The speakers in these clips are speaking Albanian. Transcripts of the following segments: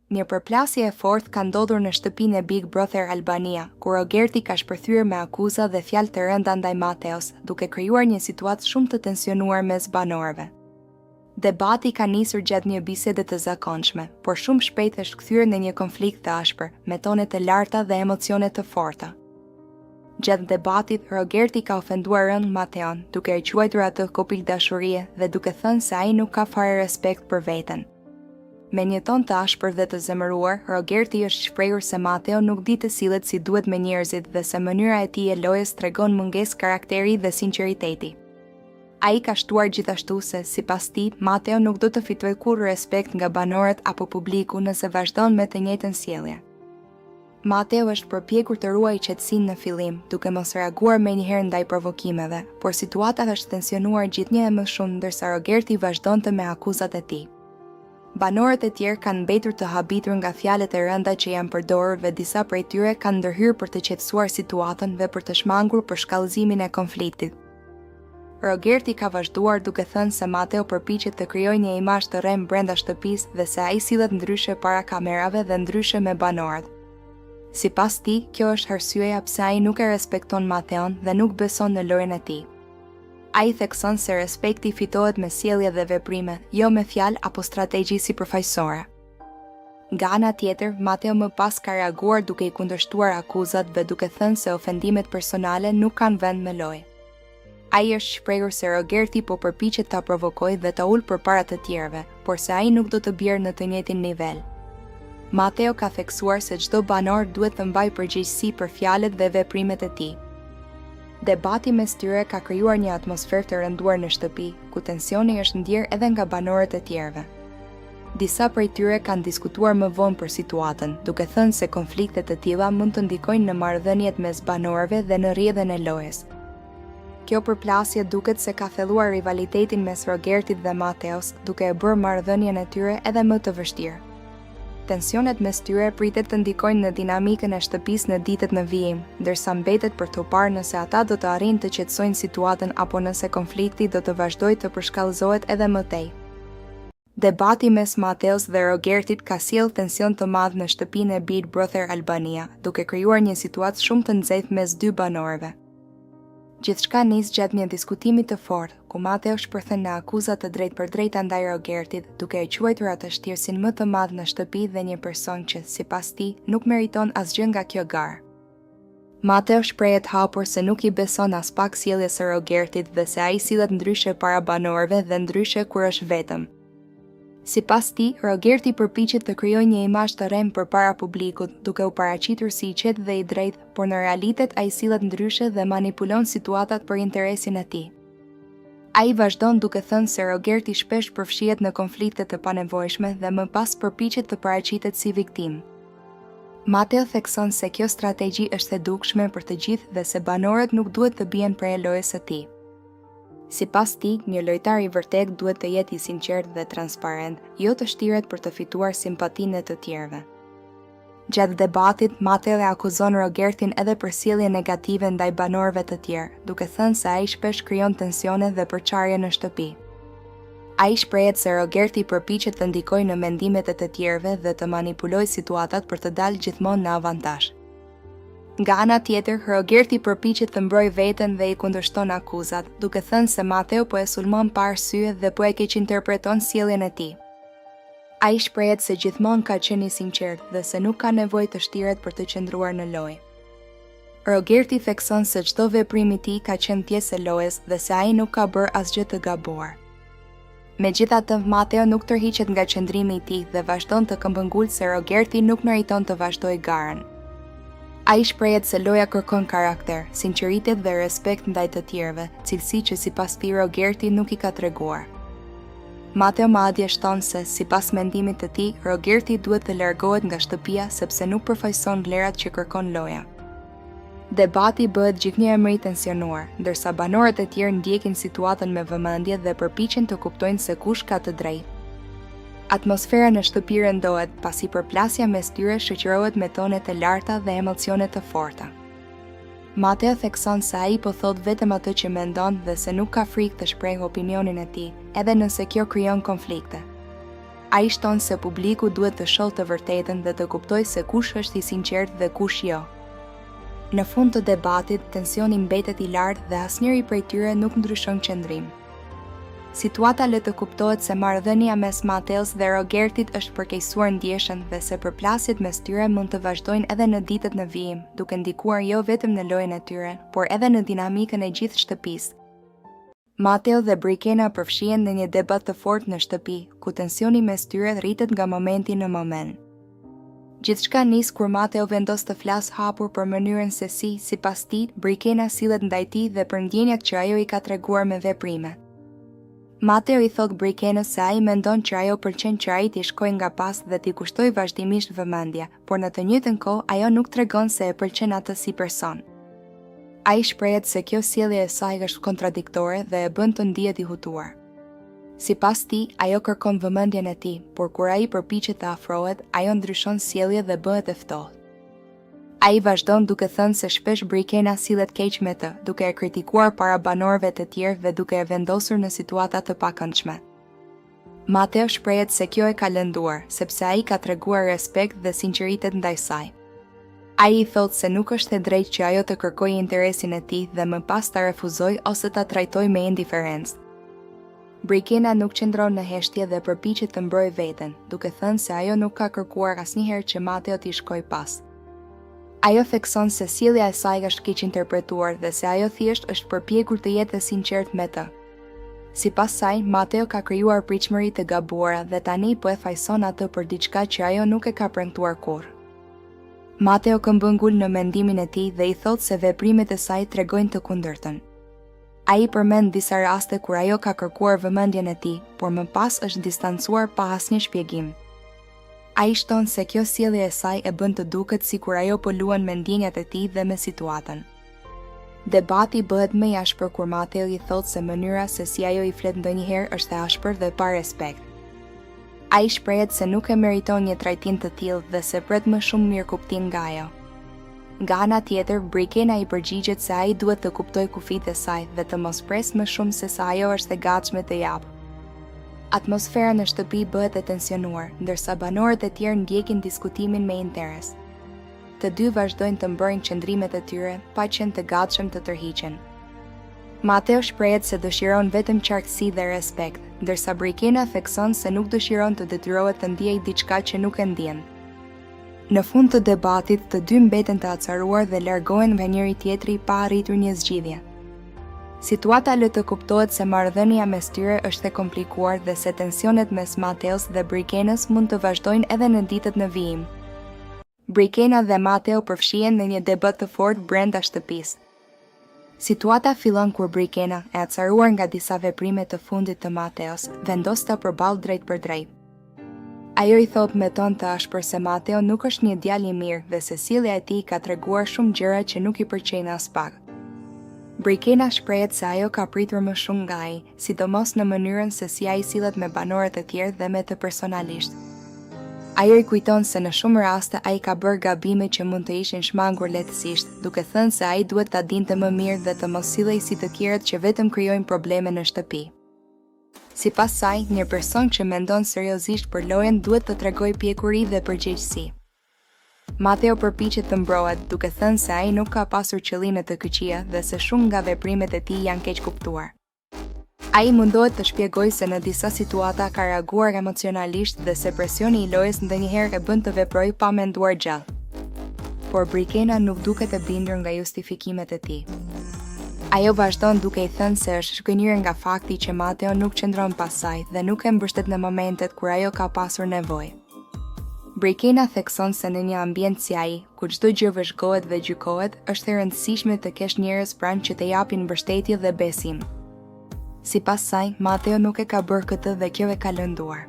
Një përplasje e fortë ka ndodhur në shtëpinë e Big Brother Albania, ku Rogerti ka shpërthyer me akuza dhe fjalë të rënda ndaj Mateos, duke krijuar një situatë shumë të tensionuar mes banorëve. Debati ka nisur gjatë një bisede të zakonshme, por shumë shpejt është kthyer në një konflikt të ashpër, me tone të larta dhe emocione të forta. Gjatë debatit, Rogerti ka ofenduar rënd Mateon, duke e quajtur atë kopil dashurie dhe duke thënë se ai nuk ka fare respekt për veten. Me një ton të ashpër dhe të zemëruar, Rogerti është shprehur se Mateo nuk di të sillet si duhet me njerëzit dhe se mënyra e tij e lojës tregon mungesë karakteri dhe sinqeriteti. Ai ka shtuar gjithashtu se, sipas tij, Mateo nuk do të fitojë kurrë respekt nga banorët apo publiku nëse vazhdon me të njëjtën sjellje. Mateo është përpjekur të ruajë qetësinë në fillim, duke mos reaguar menjëherë ndaj provokimeve, por situata është tensionuar gjithnjë e më shumë ndërsa Rogerti vazhdonte me akuzat e tij. Banorët e tjerë kanë mbetur të habitur nga fjalët e rënda që janë përdorur dhe disa prej tyre kanë ndërhyrë për të qetësuar situatën dhe për të shmangur për shkallëzimin e konfliktit. Rogerti ka vazhduar duke thënë se Mateo përpiqet të krijojë një imazh të rrem brenda shtëpisë dhe se ai sillet ndryshe para kamerave dhe ndryshe me banorët. Sipas tij, kjo është arsyeja pse ai nuk e respekton Mateon dhe nuk beson në lojën e tij. Ai thekson se respekti fitohet me sjellje dhe veprime, jo me fjalë apo strategji sipërfaqësore. Nga ana tjetër, Mateo më pas ka reaguar duke i kundërshtuar akuzat dhe duke thënë se ofendimet personale nuk kanë vend me lojë. Ai është shprehur se Rogerti po përpiqet ta provokojë dhe ta ulë përpara të tjerëve, por se ai nuk do të bjerë në të njëjtin nivel. Mateo ka theksuar se çdo banor duhet të mbajë përgjegjësi për fjalët dhe veprimet e tij. Debati mes tyre ka krijuar një atmosferë të rënduar në shtëpi, ku tensioni është ndjer edhe nga banorët e tjerëve. Disa prej tyre kanë diskutuar më vonë për situatën, duke thënë se konfliktet të tilla mund të ndikojnë në marrëdhëniet mes banorëve dhe në rrjedhën e lojës. Kjo përplasje duket se ka thelluar rivalitetin mes Rogertit dhe Mateos, duke e bërë marrëdhënien e tyre edhe më të vështirë. Tensionet mes tyre pritet të ndikojnë në dinamikën e shtëpisë në ditët në vijim, ndërsa mbetet për të parë nëse ata do të arrijnë të qetësojnë situatën apo nëse konflikti do të vazhdojë të përshkallëzohet edhe më tej. Debati mes Mateos dhe Rogertit ka sjellë tension të madh në shtëpinë e Big Brother Albania, duke krijuar një situatë shumë të nxehtë mes dy banorëve. Gjithçka nis gjatë një diskutimi të fortë, ku Mateo shpërthen në akuzat të drejtpërdrejta ndaj Rogertit, duke e quajtur atë shtyrsin më të madh në shtëpi dhe një person që, sipas tij, nuk meriton asgjë nga kjo garë. Mateo shprehet hapur se nuk i beson as pak sjelljes së Rogertit dhe se ai sillet ndryshe para banorëve dhe ndryshe kur është vetëm. Sipas tij, Rogerti përpiqet të krijojë një imazh të rrem përpara publikut, duke u paraqitur si i qetë dhe i drejtë, por në realitet ai sillet ndryshe dhe manipulon situatat për interesin e tij. Ai vazhdon duke thënë se Rogerti shpesh përfshihet në konflikte të panevojshme dhe më pas përpiqet të paraqitet si viktimë. Mateo thekson se kjo strategji është e dukshme për të gjithë dhe se banorët nuk duhet të bien prej lojës së tij. Sipas tij, një lojtar i vërtet duhet të jetë i sinqert dhe transparent, jo të shtiret për të fituar simpatinë e të tjerëve. Gjatë debatit, Mateo e akuzon Rogertin edhe për sjellje negative ndaj banorëve të tjerë, duke thënë se ai shpesh krijon tensione dhe përçarje në shtëpi. Ai shprehet se Rogerti përpiqet të ndikojë në mendimet e të tjerëve dhe të manipulojë situatat për të dalë gjithmonë në avantazh. Nga ana tjetër, Rogerti përpiqet të mbrojë veten dhe i kundërshton akuzat, duke thënë se Mateo po e sulmon pa arsye dhe po e keqinterpreton sjelljen e tij. Ai shprehet se gjithmonë ka qenë i sinqert dhe se nuk ka nevojë të shtiret për të qëndruar në lojë. Rogerti thekson se çdo veprim i tij ka qenë pjesë e lojës dhe se ai nuk ka bërë asgjë të gabuar. Megjithatë, Mateo nuk tërhiqet nga qëndrimi i tij dhe vazhdon të këmbëngulë se Rogerti nuk meriton të vazhdojë garën. Ai shprehet se loja kërkon karakter, sinqeritet dhe respekt ndaj të tjerëve, cilësi që sipas tij Rogerti nuk i ka treguar. Mateo madje shton se, sipas mendimit të tij, Rogerti duhet të largohet nga shtëpia sepse nuk përfaqëson vlerat që kërkon loja. Debati bëhet gjithnjë më i tensionuar, ndërsa banorët e tjerë ndjekin situatën me vëmendje dhe përpiqen të kuptojnë se kush ka të drejtë. Atmosfera në shtëpi rëndohet, pasi përplasja mes tyre shoqërohet me tone të larta dhe emocione të forta. Mateo thekson se ai po thot vetëm atë që mendon dhe se nuk ka frikë të shprehë opinionin e tij, edhe nëse kjo krijon konflikte. Ai shton se publiku duhet të shohë të vërtetën dhe të kuptojë se kush është i sinqert dhe kush jo. Në fund të debatit, tensioni mbetet i lartë dhe asnjëri prej tyre nuk ndryshon qëndrim. Situata le të kuptohet se marrëdhënia mes Mateos dhe Rogertit është përkeqësuar ndjeshën dhe se përplasjet mes tyre mund të vazhdojnë edhe në ditët në vijim, duke ndikuar jo vetëm në lojën e tyre, por edhe në dinamikën e gjithë shtëpisë. Mateo dhe Brikena përfshihen në një debat të fortë në shtëpi, ku tensioni mes tyre rritet nga momenti në moment. Gjithçka nis kur Mateo vendos të flasë hapur për mënyrën se sipas tij, Brikena sillet ndaj tij dhe për ndjenjat që ajo i ka treguar me veprime. Mateo i thot Brikenës se ai mendon që ajo pëlqen që ai t'i shkojë nga pas dhe t'i kushtoj vazhdimisht vëmendje, por në të njëjtën kohë ajo nuk tregon se e pëlqen atë si person. Ai shprehet se kjo sjellje e saj është kontradiktore dhe e bën të ndihet i hutuar. Sipas tij, ajo kërkon vëmendjen e tij, por kur ai përpiqet të afrohet, ajo ndryshon sjellje dhe bëhet e ftohtë. Ai vazhdon duke thënë se shpesh Brikena sillet keq me të, duke e kritikuar para banorëve të tjerë dhe duke e vendosur në situata të pakëndshme. Mateo shprehet se kjo e ka lënduar, sepse ai ka treguar respekt dhe sinqeritet ndaj saj. Ai i thotë se nuk është e drejtë që ajo të kërkojë interesin e tij dhe më pas ta refuzojë ose ta trajtojë me indiferencë. Brikena nuk qëndron në heshtje dhe përpiqet të mbrojë veten, duke thënë se ajo nuk ka kërkuar asnjëherë që Mateo t'i shkojë pas. Ajo thekson se sjellja e saj është keq interpretuar dhe se ajo thjesht është përpjekur të jetë e sinqert me të. Sipas saj, Mateo ka krijuar pritshmëri të gabuara dhe tani po e fajson atë për diçka që ajo nuk e ka premtuar kurrë. Mateo këmbën ngul në mendimin e tij dhe i thotë se veprimet e saj tregojnë të kundërtën. Ai përmend disa raste kur ajo ka kërkuar vëmendjen e tij, por më pas është distancuar pa asnjë shpjegim. Ai shton se kjo sjellje e saj e bën të duket sikur ajo po luan me ndjenjat e tij dhe me situatën. Debati bëhet më i ashpër kur Mateo i thotë se mënyra se si ajo i flet ndonjëherë është e ashpër dhe pa respekt. Ai shprehet se nuk e meriton një trajtim të tillë dhe se pret më shumë mirëkuptim nga ajo. Nga ana tjetër, Brikena i përgjigjet se ai duhet të kuptojë kufitë e saj dhe të mos presë më shumë se sa ajo është e gatshme të japë. Atmosfera në shtëpi bëhet e tensionuar, ndërsa banorët e tjerë ndjekin diskutimin me interes. Të dy vazhdojnë të mbrojnë qëndrimet e tyre, pa qenë të gatshëm të tërhiqen. Mateo shprehet se dëshiron vetëm qartësi dhe respekt, ndërsa Brikena thekson se nuk dëshiron të detyrohet të ndjejë diçka që nuk e ndjen. Në fund të debatit, të dy mbeten të acaruar dhe largohen nga njëri tjetri pa arritur një zgjidhje. Situata le të kuptohet se marrëdhënia mes tyre është e komplikuar dhe se tensionet mes Mateos dhe Brikenës mund të vazhdojnë edhe në ditët në vijim. Brikena dhe Mateo përfshihen në një debat të fortë brenda shtëpisë. Situata fillon kur Brikena, e acaruar nga disa veprime të fundit të Mateos, vendos ta përballë drejt për drejt. Ajo i thot me ton të ashpër se Mateo nuk është një djalë i mirë dhe se sjellja e tij ka treguar shumë gjëra që nuk i pëlqejnë as pak. Brikena shprehet se ajo ka pritur më shumë nga ai, sidomos në mënyrën se si ai sillet me banorët e tjerë dhe me të personalisht. Ajo i kujton se në shumë raste ai ka bërë gabime që mund të ishin shmangur lehtësisht, duke thënë se ai duhet ta dinte më mirë dhe të mos sillej si të tjerët që vetëm krijojnë probleme në shtëpi. Sipas saj, një person që mendon seriozisht për lojën duhet të tregojë pjekuri dhe përgjegjësi. Mateo përpiqet të mbrohet, duke thënë se ai nuk ka pasur qëllime të këqija dhe se shumë nga veprimet e tij janë keq kuptuar. Ai mundohet të shpjegojë se në disa situata ka reaguar emocionalisht dhe se presioni i lojës ndonjëherë e bën të veprojë pa menduar gjallë. Por Brikena nuk duket e bindur nga justifikimet e tij. Ajo vazhdon duke i thënë se është shkënjyer nga fakti që Mateo nuk qëndron pas saj dhe nuk e mbështet në momentet kur ajo ka pasur nevojë. Brikena thekson se në një ambient si ai, ku çdo gjë vëzhgohet dhe gjykohet, është e rëndësishme të kesh njerëz pranë që të japin mbështetje dhe besim. Sipas saj, Mateo nuk e ka bërë këtë dhe kjo e ka lënduar.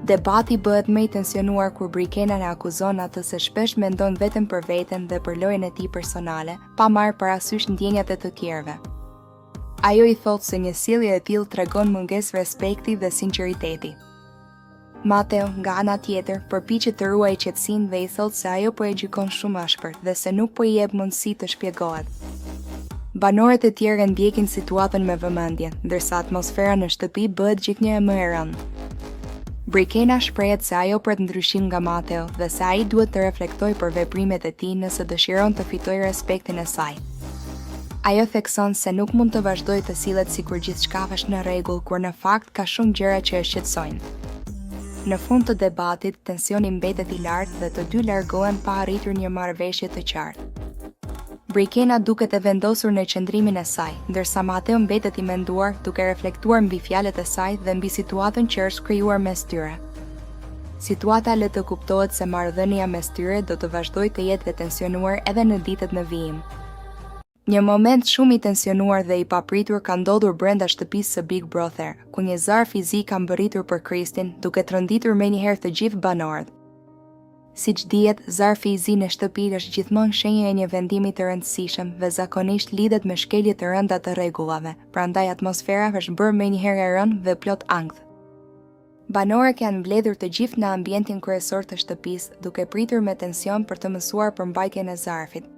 Debati bëhet më i tensionuar kur Brikena e akuzon atë se shpesh mendon vetëm për veten dhe për lojën e tij personale, pa marrë parasysh ndjenjat e të tjerëve. Ajo i thotë se një sjellje e tillë tregon mungesë respekti dhe sinqeriteti. Mateo, nga ana tjetër, përpiqet të ruajë qetësinë dhe i thotë se ajo po e gjykon shumë ashpër dhe se nuk po i jep mundësi të shpjegohet. Banorët e tjerë ndjekin situatën me vëmendje, ndërsa atmosfera në shtëpi bëhet gjithnjë më e rëndë. Brikena shprehet se ajo pret ndryshim nga Mateo dhe se ai duhet të reflektojë për veprimet e tij nëse dëshiron të fitojë respektin e saj. Ajo thekson se nuk mund të vazhdojë të sillet sikur gjithçka është në rregull kur në fakt ka shumë gjëra që e shqetësojnë. Në fund të debatit, tensioni mbetet i lartë dhe të dy largohen pa arritur një marrëveshje të qartë. Brikena duket e vendosur në qëndrimin e saj, ndërsa Mateo mbetet i menduar duke reflektuar mbi fjalët e saj dhe mbi situatën që është krijuar mes tyre. Situata le të kuptohet se marrëdhënia mes tyre do të vazhdojë të jetë e tensionuar edhe në ditët në vijim. Një moment shumë i tensionuar dhe i papritur ka ndodhur brenda shtëpisë së Big Brother, ku një zar fizik ka mbërritur për Kristin, duke tronditur menjëherë të gjithë banorët. Siç dihet, zarfi i zi në shtëpi është gjithmonë shenjë e një vendimi të rëndësishëm dhe zakonisht lidhet me shkelje të rënda të rregullave, prandaj atmosfera është bërë menjëherë e rënë dhe plot ankth. Banorët janë mbledhur të gjithë në ambientin kryesor të shtëpisë, duke pritur me tension për të mësuar për mbajtjen e zarfit.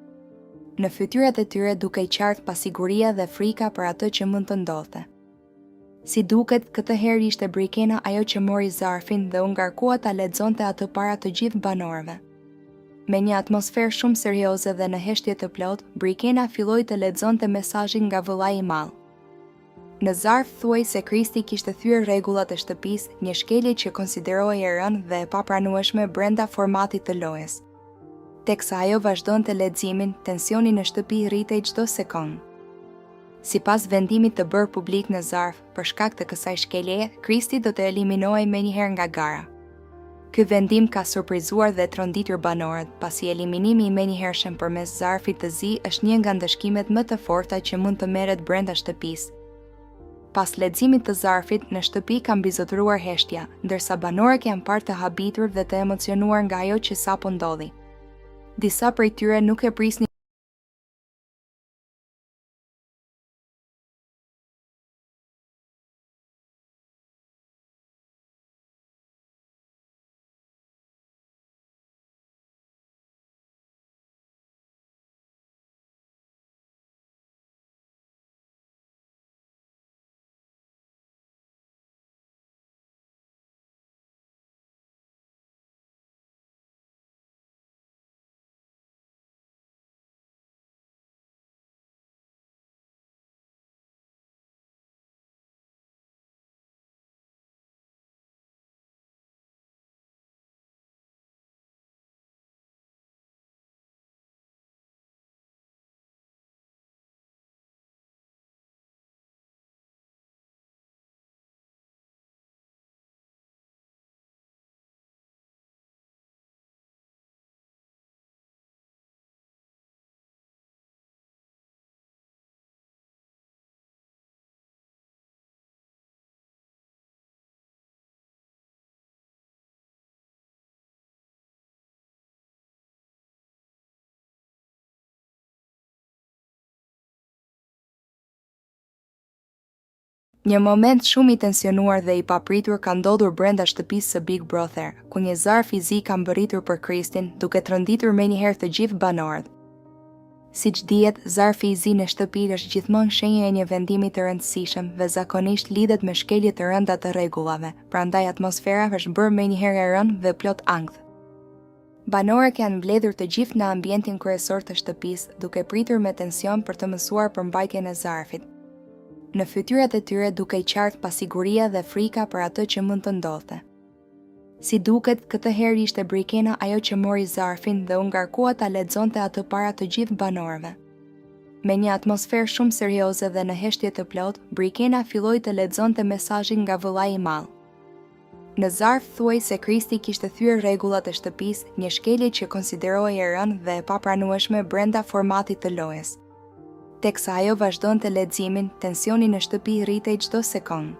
Në fytyrat e tyre duke i qartë pasiguria dhe frika për atë që mund të ndodhte. Si duket, këtë herë ishte Brikena ajo që mori zarfin dhe u ngarkua ta lexonte atë para të gjithë banorëve. Me një atmosferë shumë serioze dhe në heshtje të plot, Brikena filloi të lexonte mesazhin nga vëllai i madh. Në zarf thuaj se Kristi kishte thyer rregullat e shtëpisë, një shkelje që konsiderohej e rënë dhe e papranueshme brenda formatit të lojës. Teksa ajo vazhdonte leximin, tensioni në shtëpi rritej çdo sekond. Sipas vendimit të bërë publik në zarf, për shkak të kësaj shkeljeje, Kristi do të eliminohej menjëherë nga gara. Ky vendim ka surprizuar dhe tronditur banorët, pasi eliminimi i menjëhershëm përmes zarfit të zi është një nga ndëshkimet më të forta që mund të merret brenda shtëpisë. Pas leximit të zarfit, në shtëpi ka mbizotëruar heshtja, ndërsa banorët janë parë të habitur dhe të emocionuar nga ajo që sapo ndodhi. Disa prej tyre nuk e prisnin Një moment shumë i tensionuar dhe i papritur ka ndodhur brenda shtëpisë së Big Brother, ku një zar fizik ka mbërritur për Kristin, duke tronditur menjëherë të gjithë banorët. Siç dihet, zarfi i zi në shtëpi është gjithmonë shenjë e një vendimi të rëndësishëm dhe zakonisht lidhet me shkelje të rënda të rregullave, prandaj atmosfera është bërë menjëherë e rënë dhe plot ankth. Banorët janë mbledhur të gjithë në ambientin kryesor të shtëpisë, duke pritur me tension për të mësuar për mbajtjen e zarfit. Në fytyrat e tyre duke i qartë pasiguria dhe frika për atë që mund të ndodhte. Si duket, këtë herë ishte Brikena ajo që mori zarfin dhe u ngarkua ta lexonte atë para të gjithë banorëve. Me një atmosferë shumë serioze dhe në heshtje të plot, Brikena filloi të lexonte mesazhin nga vëllai i madh. Në zarf thuaj se Kristi kishte thyer rregullat e shtëpisë, një shkelje që konsiderohej e rënë dhe e papranueshme brenda formatit të lojës. Teksa ajo vazhdonte leximin, tensioni në shtëpi rritej çdo sekond.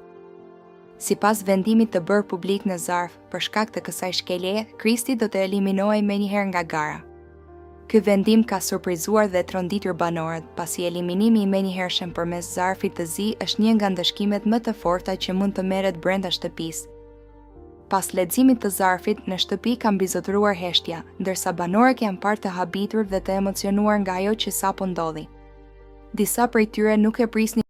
Sipas vendimit të bërë publik në zarf, për shkak të kësaj shkeljeje, Kristi do të eliminohej menjëherë nga gara. Ky vendim ka surprizuar dhe tronditur banorët, pasi eliminimi i menjëhershëm përmes zarfit të zi është një nga ndëshkimet më të forta që mund të merret brenda shtëpisë. Pas leximit të zarfit, në shtëpi ka mbizotëruar heshtja, ndërsa banorët janë parë të habitur dhe të emocionuar nga ajo që sapo ndodhi. Disa prej tyre nuk e prisnin